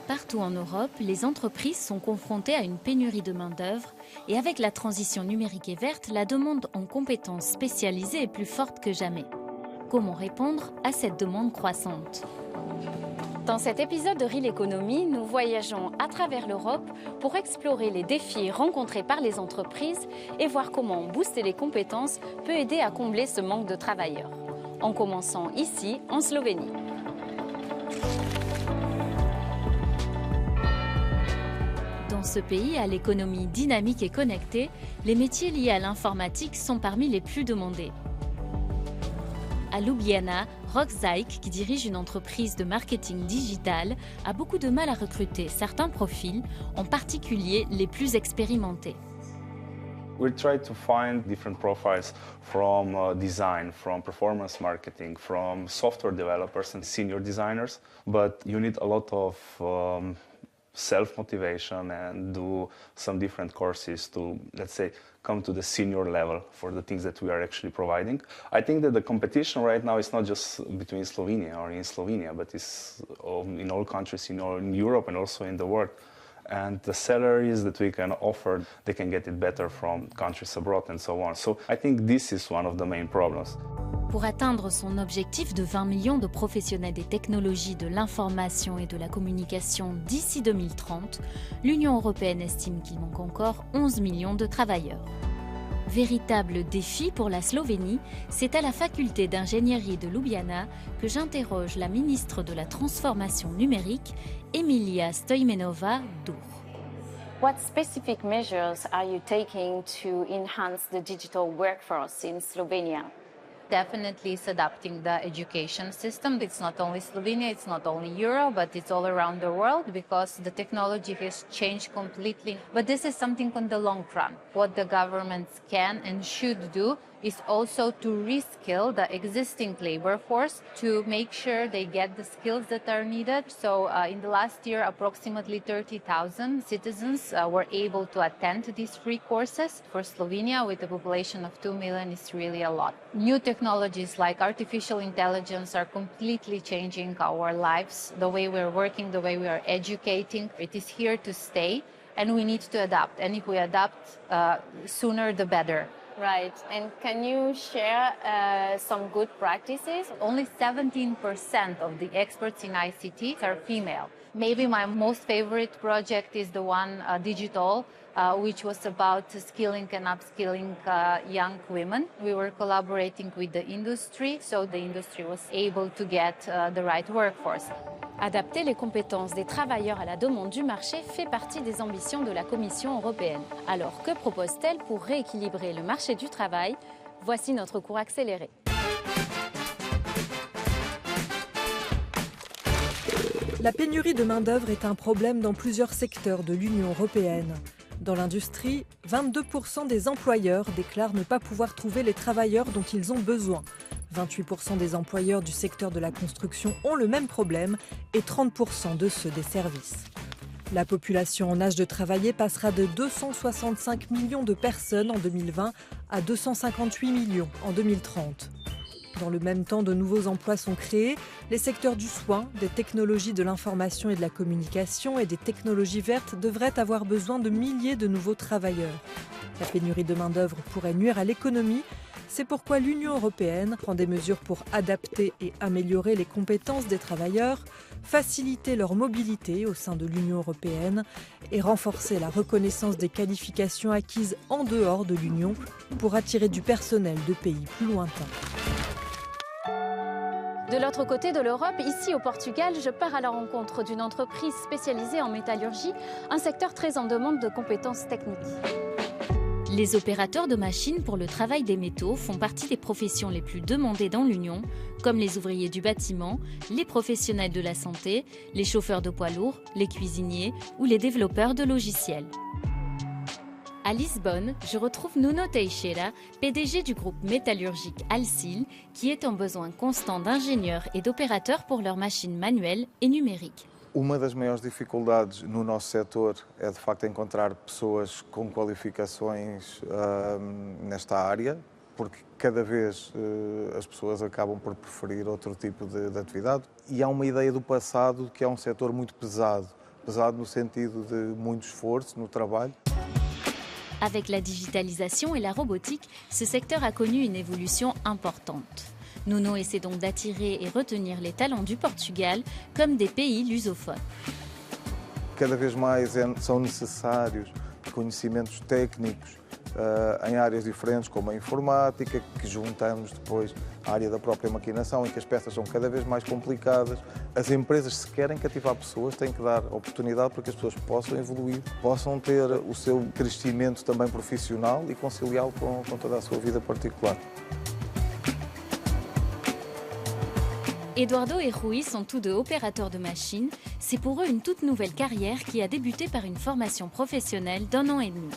Partout en Europe, les entreprises sont confrontées à une pénurie de main-d'œuvre et avec la transition numérique et verte, la demande en compétences spécialisées est plus forte que jamais. Comment répondre à cette demande croissante? Dans cet épisode de Real Economy, nous voyageons à travers l'Europe pour explorer les défis rencontrés par les entreprises et voir comment booster les compétences peut aider à combler ce manque de travailleurs. En commençant ici, en Slovénie. Dans ce pays, à l'économie dynamique et connectée, les métiers liés à l'informatique sont parmi les plus demandés. À Ljubljana, Rok Zajc, qui dirige une entreprise de marketing digital, a beaucoup de mal à recruter certains profils, en particulier les plus expérimentés. We try to find different profiles from design, from performance marketing, from software developers and senior designers, but you need a lot of self-motivation and do some different courses to, let's say, come to the senior level for the things that we are actually providing. I think that the competition right now is not just between Slovenia or in Slovenia, but it's in all countries in Europe and also in the world. And the salaries that we can offer, they can get it better from countries abroad and so on. So I think this is one of the main problems. Pour atteindre son objectif de 20 millions de professionnels des technologies de l'information et de la communication d'ici 2030, l'Union européenne estime qu'il manque encore 11 millions de travailleurs. Véritable défi pour la Slovénie, c'est à la faculté d'ingénierie de Ljubljana que j'interroge la ministre de la Transformation numérique, Emilia Stojmenova-Dur. What specific measures are you taking to enhance the digital workforce in Slovenia? Definitely it's adapting the education system. It's not only Slovenia, it's not only Europe, but it's all around the world because the technology has changed completely. But this is something on the long run. What the governments can and should do is also to reskill the existing labor force to make sure they get the skills that are needed. So in the last year, approximately 30,000 citizens were able to attend these free courses. For Slovenia, with a population of 2 million, is really a lot. New technologies like artificial intelligence are completely changing our lives, the way we're working, the way we are educating. It is here to stay, and we need to adapt. And if we adapt sooner, the better. Right. And can you share some good practices? Only 17% of the experts in ICT are female. Maybe my most favorite project is the one digital, which was about skilling and upskilling young women. We were collaborating with the industry, so the industry was able to get the right workforce. Adapter les compétences des travailleurs à la demande du marché fait partie des ambitions de la Commission européenne. Alors, que propose-t-elle pour rééquilibrer le marché du travail? Voici notre cours accéléré. La pénurie de main-d'œuvre est un problème dans plusieurs secteurs de l'Union européenne. Dans l'industrie, 22% des employeurs déclarent ne pas pouvoir trouver les travailleurs dont ils ont besoin. 28% des employeurs du secteur de la construction ont le même problème et 30% de ceux des services. La population en âge de travailler passera de 265 millions de personnes en 2020 à 258 millions en 2030. Dans le même temps, de nouveaux emplois sont créés. Les secteurs du soin, des technologies de l'information et de la communication et des technologies vertes devraient avoir besoin de milliers de nouveaux travailleurs. La pénurie de main-d'œuvre pourrait nuire à l'économie. C'est pourquoi l'Union européenne prend des mesures pour adapter et améliorer les compétences des travailleurs, faciliter leur mobilité au sein de l'Union européenne et renforcer la reconnaissance des qualifications acquises en dehors de l'Union pour attirer du personnel de pays plus lointains. De l'autre côté de l'Europe, ici au Portugal, je pars à la rencontre d'une entreprise spécialisée en métallurgie, un secteur très en demande de compétences techniques. Les opérateurs de machines pour le travail des métaux font partie des professions les plus demandées dans l'Union, comme les ouvriers du bâtiment, les professionnels de la santé, les chauffeurs de poids lourds, les cuisiniers ou les développeurs de logiciels. À Lisbonne, je retrouve Nuno Teixeira, PDG du groupe métallurgique Alcil, qui est en besoin constant d'ingénieurs et d'opérateurs pour leurs machines manuelles et numériques. Uma das maiores dificuldades no nosso setor é de facto encontrar pessoas com qualificações nesta área, porque cada vez as pessoas acabam por preferir outro tipo de atividade. E há uma ideia do passado que é um setor muito pesado, pesado no sentido de muito esforço no trabalho. Avec la digitalisation et la robotique, ce secteur a connu une évolution importante. Nuno essaie donc d'attirer et retenir les talents du Portugal comme des pays lusophones. Cada vez mais são necessários conhecimentos técnicos em áreas diferentes, como a informática, que juntamos depois à área da própria maquinação, em que as peças são cada vez mais complicadas. As empresas, se querem cativar pessoas, têm que dar oportunidade para que as pessoas possam evoluir, possam ter o seu crescimento também profissional e conciliá-lo com toda a sua vida particular. Eduardo et Rui sont tous deux opérateurs de machines. C'est pour eux une toute nouvelle carrière qui a débuté par une formation professionnelle d'1 an et demi.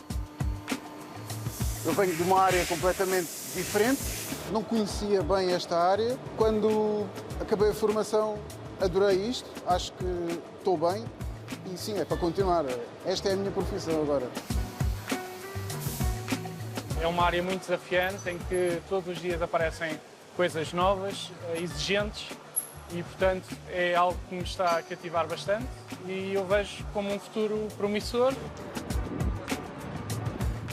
Eu venho de uma área completamente diferente, não conhecia bem esta área. Quando acabei a formação, adorei isto, acho que estou bem e sim, é para continuar. Esta é a minha profissão agora. É uma área muito desafiante, em que todos os dias aparecem coisas novas, exigentes, e portanto é algo que me está a cativar bastante e eu vejo como um futuro promissor.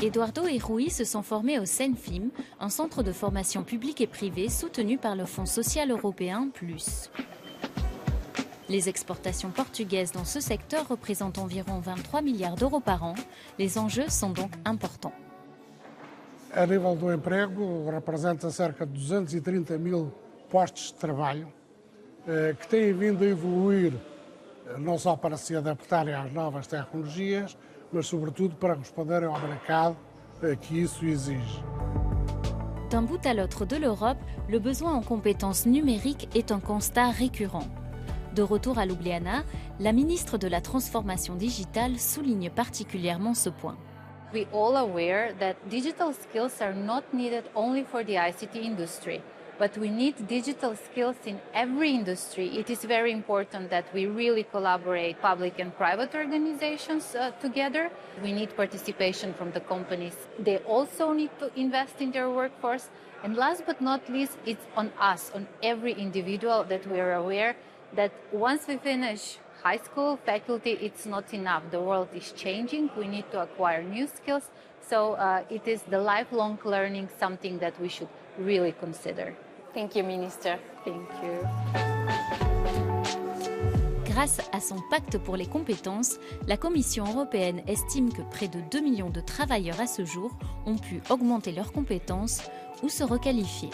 Eduardo et Rui se sont formés au CENFIM, un centre de formation publique et privée soutenu par le Fonds social européen Plus. Les exportations portugaises dans ce secteur représentent environ 23 milliards d'euros par an. Les enjeux sont donc importants. A nível do emprego, representa cerca de 230 mil postos de trabalho que têm vindo a evoluir não só para se adaptarem às novas tecnologias, mas sobretudo para responderem ao mercado que isso exige. D'un bout à l'autre de l'Europe, le besoin en compétences numériques est un constat récurrent. De retour à Ljubljana, la ministre de la Transformation digitale souligne particulièrement ce point. We're all aware that digital skills are not needed only for the ICT industry, but we need digital skills in every industry. It is very important that we really collaborate, public and private organizations together. We need participation from the companies. They also need to invest in their workforce. And last but not least, it's on us, on every individual, that we are aware that once we finish high school, faculty, it's not enough. The world is changing. We need to acquire new skills. So it is the lifelong learning, something that we should really consider. Thank you, Minister. Thank you. Grâce à son pacte pour les compétences, la Commission européenne estime que près de 2 millions de travailleurs à ce jour ont pu augmenter leurs compétences ou se requalifier.